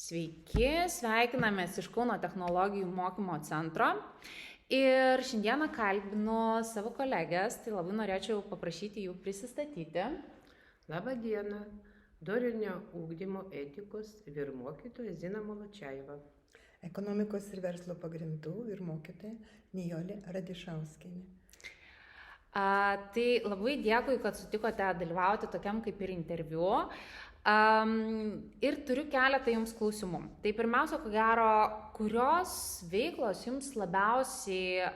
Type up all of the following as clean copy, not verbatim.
Sveiki, sveikinamės iš Kauno technologijų mokymo centro. Ir šiandieną kalbinu savo kolegės, tai labai norėčiau paprašyti jų prisistatyti. Labą dieną, dorinio ugdymo etikos vyr mokytoja Zina Moločiaeva. Ekonomikos ir verslo pagrindų vyr mokytoja Nijolė Radišauskienė. Tai labai dėkui, kad sutikote dalyvauti tokiam kaip ir interviu. Ir turiu keletą jums klausimų. Tai pirmiausia, ko gero, kurios veiklos jums labiausiai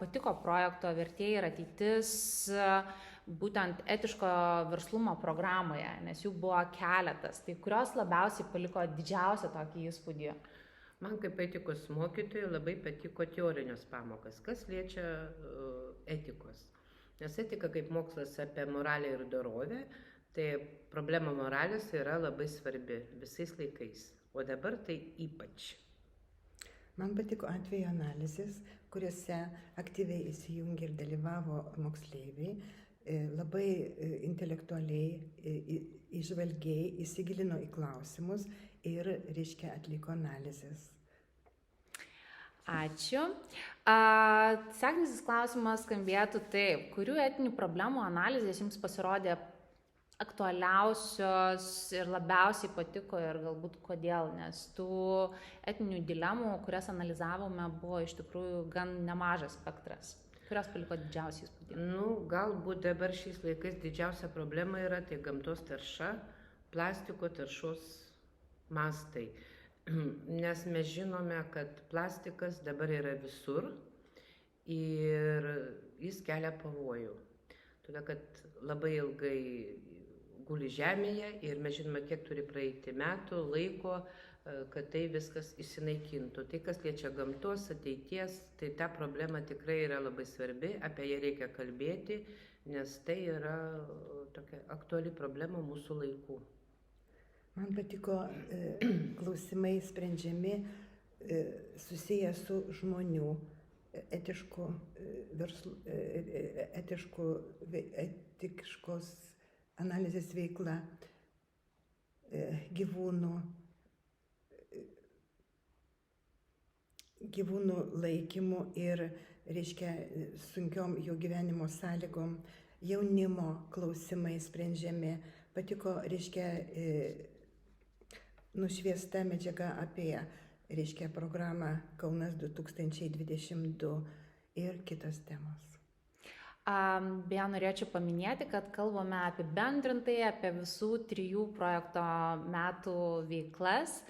patiko projekto Vertėjai ir ateitis būtent etiško verslumo programoje, nes jų buvo keletas. Tai kurios labiausiai paliko didžiausią tokį įspūdį? Man kaip etikos mokytojai labai patiko teorinės pamokas, kas liečia etikos. Nes etika kaip mokslas apie moralę ir dorovę, tai problema moralės yra labai svarbi visais laikais, o dabar tai ypač. Man patiko atvejo analizės, kuriuose aktyviai įsijungė ir dalyvavo moksleiviai, labai intelektualiai, įžvalgiai įsigilino į klausimus ir, atliko analizės. Ačiū. Sekantis klausimas skambėtų taip. Kurių etinių problemų analizės jums pasirodė aktualiausios ir labiausiai patiko ir galbūt kodėl? Nes tų etinių dilemų, kurias analizavome, buvo iš tikrųjų gan nemažas spektras. Kurios paliko didžiausiai įspūdį? Galbūt dabar šiais laikais didžiausia problema yra tai gamtos tarša, plastiko taršos mastai. Nes mes žinome, kad plastikas dabar yra visur ir jis kelia pavojų. Todėl, kad labai ilgai guli žemėje ir mes žinome, kiek turi praeiti metų, laiko, kad tai viskas išsinaikintų. Tai, kas liečia gamtos, ateities, tai ta problema tikrai yra labai svarbi, apie ją reikia kalbėti, nes tai yra tokia aktuali problema mūsų laikų. Man patiko klausimai sprendžiami susiję su žmonių etiškos analizės veikla, gyvūnų laikymu ir, sunkiom jų gyvenimo sąlygom, jaunimo klausimai sprendžiami. Patiko, nušviesta medžiaga apie, programą Kaunas 2022 ir kitos temos. Beje, norėčiau paminėti, kad kalbame apibendrintai apie visų 3 projekto metų veiklas.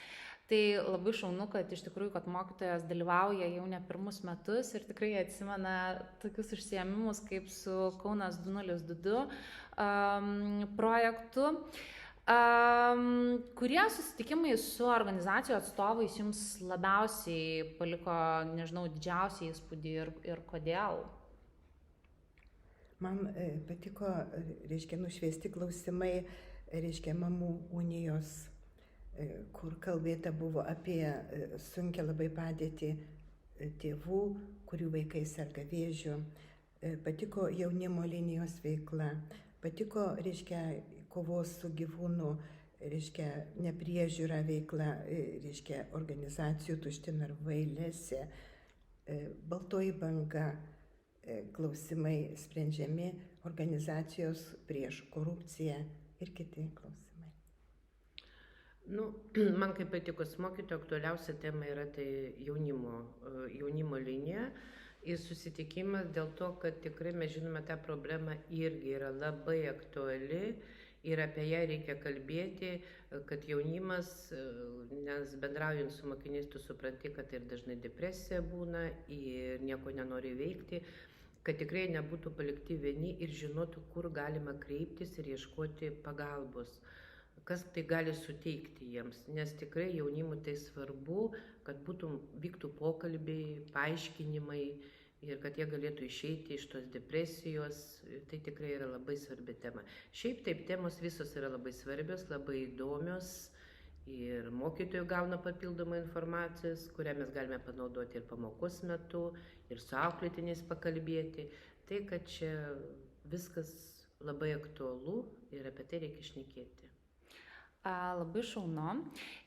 Tai labai šaunu, kad iš tikrųjų, kad mokytojas dalyvauja jau ne pirmus metus ir tikrai atsimena tokius užsiėmimus kaip su Kaunas 2022 projektu. Kurie susitikimai su organizacijų atstovais jums labiausiai paliko, didžiausią įspūdį ir kodėl? Man patiko, nušviesti klausimai, mamų unijos, kur kalbėta buvo apie sunkią labai padėtį tėvų, kurių vaikai serga vėžiu. Patiko jaunimo linijos veikla. Patiko, kovos su gyvūnų, nepriežiūra veikla, organizacijų Tušti narvai, Lesė, Baltoji banga, klausimai sprendžiami, organizacijos prieš korupciją ir kiti klausimai. Man kaip etikos mokytojo aktualiausia tema yra tai jaunimo linija. Ir susitikimas dėl to, kad tikrai mes žinome, tą problemą irgi yra labai aktuali ir apie ją reikia kalbėti, kad jaunimas, nes bendraujant su mokiniais, tu supranti, kad ir dažnai depresija būna ir nieko nenori veikti, kad tikrai nebūtų palikti vieni ir žinotų, kur galima kreiptis ir ieškoti pagalbos, kas tai gali suteikti jiems, nes tikrai jaunimui tai svarbu, kad vyktų pokalbiai, paaiškinimai ir kad jie galėtų išeiti iš tos depresijos, tai tikrai yra labai svarbi tema. Šiaip taip, temos visos yra labai svarbios, labai įdomios ir mokytojai gauna papildomą informacijos, kurią mes galime panaudoti ir pamokos metu, ir su auklėtiniais pakalbėti. Tai, kad čia viskas labai aktualu ir apie tai reikia šnekėti. Labai šaunu.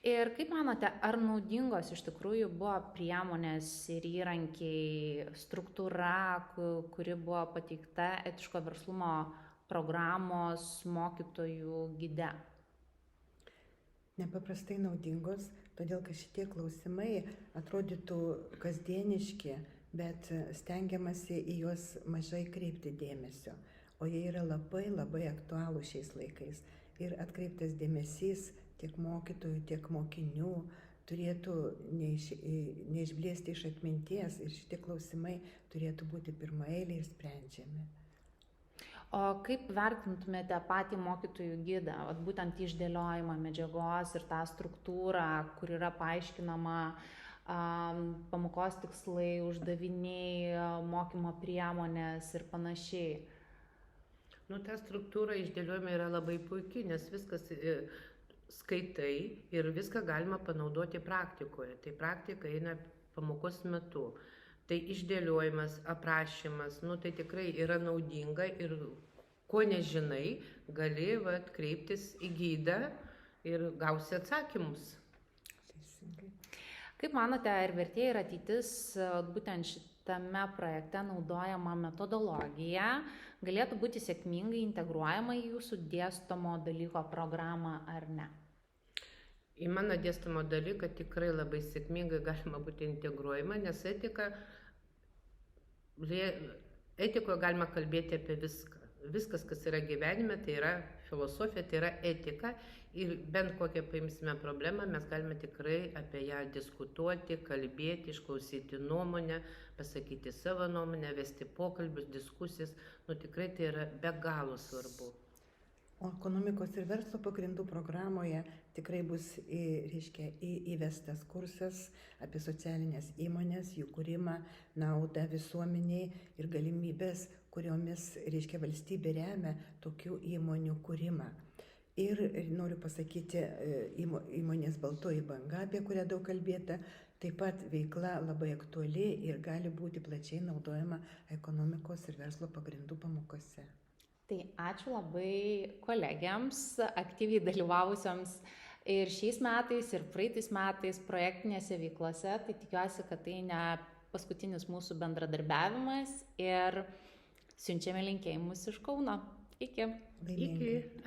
Ir kaip manote, ar naudingos iš tikrųjų buvo priemonės ir įrankiai, struktūra, kuri buvo pateikta etiško verslumo programos mokytojų gide? Nepaprastai naudingos, todėl kad šitie klausimai atrodytų kasdieniški, bet stengiamasi į juos mažai kreipti dėmesio, o jie yra labai labai aktualūs šiais laikais. Ir atkreiptas dėmesys tiek mokytojų, tiek mokinių turėtų neišblėsti iš atminties ir šitie klausimai turėtų būti pirmaeiliai ir sprendžiami. O kaip vertintumėte patį mokytojų gidą, būtent išdėliojimą medžiagos ir tą struktūrą, kur yra paaiškinama pamokos tikslai, uždaviniai, mokymo priemonės ir panašiai? Ta struktūra išdėliojama yra labai puikiai, nes viskas skaitai ir viską galima panaudoti praktikoje. Tai praktika eina pamokos metu. Tai išdėliojimas, aprašymas, tai tikrai yra naudinga ir ko nežinai, gali kreiptis į gidą ir gausi atsakymus. Teisingai. Kaip manote, ar vertėjai ir ateitis būtent šitame projekte naudojama metodologija galėtų būti sėkmingai integruojama į jūsų dėstomo dalyko programą ar ne? Į mano dėstomo dalyką tikrai labai sėkmingai galima būti integruojama, nes etikoje galima kalbėti apie viską. Viskas, kas yra gyvenime, tai yra filosofija, tai yra etika ir bent kokią paimsime problemą, mes galime tikrai apie ją diskutuoti, kalbėti, išklausyti nuomonę, pasakyti savo nuomonę, vesti pokalbius, diskusijas. Tikrai tai yra be galo svarbu. O ekonomikos ir verslo pagrindų programoje tikrai bus įvestas kursas apie socialinės įmonės, jų kūrimą, naudą visuomeniai ir galimybės, kuriomis valstybė remia tokių įmonių kūrimą. Ir noriu pasakyti, įmonės Baltoji banga, apie kurią daug kalbėta, taip pat veikla labai aktuali ir gali būti plačiai naudojama ekonomikos ir verslo pagrindų pamokose. Tai ačiū labai kolegiams, aktyviai dalyvavusioms ir šiais metais, ir praeitais metais projektinėse veiklose. Tai tikiuosi, kad tai ne paskutinis mūsų bendradarbiavimas ir siunčiame linkėjimus iš Kauno. Iki. Laimingai. Iki.